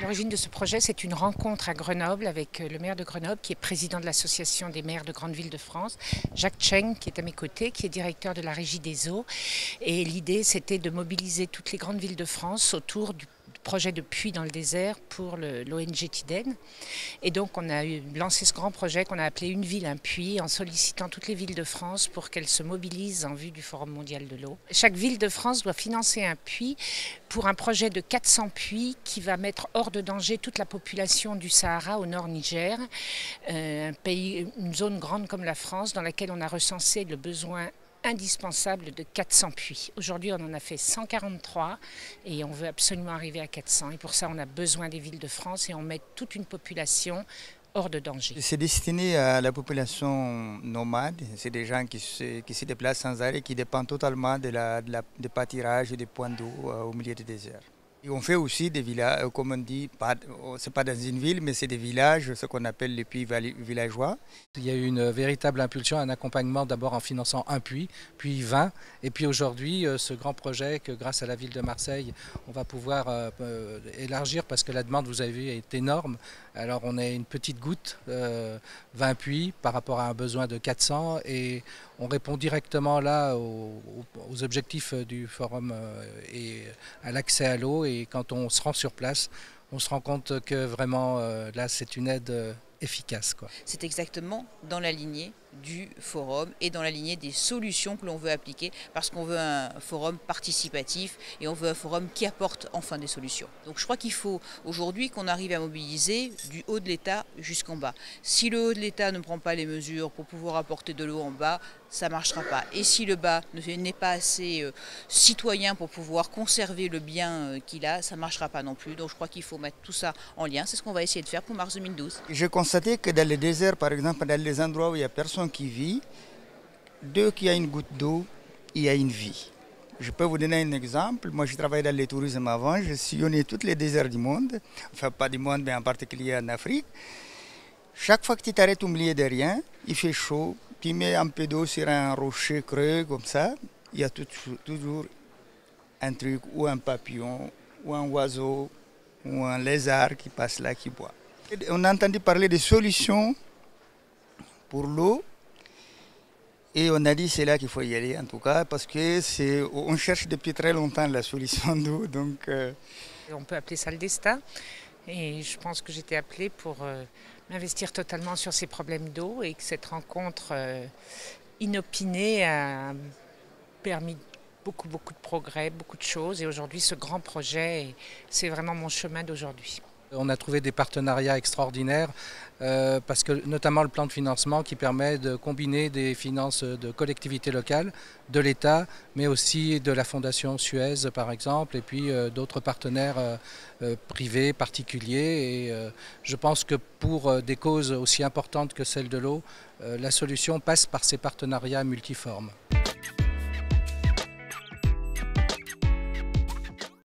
L'origine de ce projet, c'est une rencontre à Grenoble avec le maire de Grenoble, qui est président de l'association des maires de grandes villes de France, Jacques Cheng, qui est à mes côtés, qui est directeur de la régie des eaux. Et l'idée, c'était de mobiliser toutes les grandes villes de France autour du projet de puits dans le désert pour l'ONG Tiden. Et donc on a lancé ce grand projet qu'on a appelé Une ville, un puits, en sollicitant toutes les villes de France pour qu'elles se mobilisent en vue du Forum mondial de l'eau. Chaque ville de France doit financer un puits pour un projet de 400 puits qui va mettre hors de danger toute la population du Sahara au nord Niger, une zone grande comme la France dans laquelle on a recensé le besoin indispensable de 400 puits. Aujourd'hui, on en a fait 143 et on veut absolument arriver à 400. Et pour ça, on a besoin des villes de France et on met toute une population hors de danger. C'est destiné à la population nomade. C'est des gens qui se déplacent sans arrêt, qui dépendent totalement des pâtirages et des points d'eau au milieu du désert. Et on fait aussi des villages, comme on dit, c'est pas dans une ville, mais c'est des villages, ce qu'on appelle les puits villageois. Il y a eu une véritable impulsion, un accompagnement d'abord en finançant un puits, puis 20. Et puis aujourd'hui, ce grand projet que grâce à la ville de Marseille, on va pouvoir élargir parce que la demande, vous avez vu, est énorme. Alors on est une petite goutte, 20 puits par rapport à un besoin de 400 et on répond directement là aux objectifs du forum et à l'accès à l'eau. Et quand on se rend sur place, on se rend compte que vraiment là c'est une aide efficace, quoi. C'est exactement dans la lignée du forum et dans la lignée des solutions que l'on veut appliquer parce qu'on veut un forum participatif et on veut un forum qui apporte enfin des solutions. Donc je crois qu'il faut aujourd'hui qu'on arrive à mobiliser du haut de l'État jusqu'en bas. Si le haut de l'État ne prend pas les mesures pour pouvoir apporter de l'eau en bas, ça ne marchera pas. Et si le bas n'est pas assez citoyen pour pouvoir conserver le bien qu'il a, ça ne marchera pas non plus. Donc je crois qu'il faut mettre tout ça en lien. C'est ce qu'on va essayer de faire pour mars 2012. J'ai constaté que dans les déserts, par exemple, dans les endroits où il n'y a personne qui vit, dès qu'il y a une goutte d'eau, il y a une vie. Je peux vous donner un exemple. Moi, je travaillais dans le tourisme avant. Je sillonnais tous les déserts du monde. Enfin, pas du monde, mais en particulier en Afrique. Chaque fois que tu t'arrêtes au milieu de rien, il fait chaud. Tu mets un peu d'eau sur un rocher creux comme ça. Il y a toujours un truc, ou un papillon, ou un oiseau, ou un lézard qui passe là, qui boit. On a entendu parler de solutions pour l'eau. Et on a dit c'est là qu'il faut y aller en tout cas parce que on cherche depuis très longtemps la solution d'eau. Donc on peut appeler ça le destin. Et je pense que j'étais appelée pour m'investir totalement sur ces problèmes d'eau et que cette rencontre inopinée a permis beaucoup de progrès, beaucoup de choses. Et aujourd'hui, ce grand projet, c'est vraiment mon chemin d'aujourd'hui. On a trouvé des partenariats extraordinaires parce que notamment le plan de financement qui permet de combiner des finances de collectivités locales, de l'État, mais aussi de la Fondation Suez par exemple, et puis d'autres partenaires privés, particuliers. Et je pense que pour des causes aussi importantes que celle de l'eau, la solution passe par ces partenariats multiformes.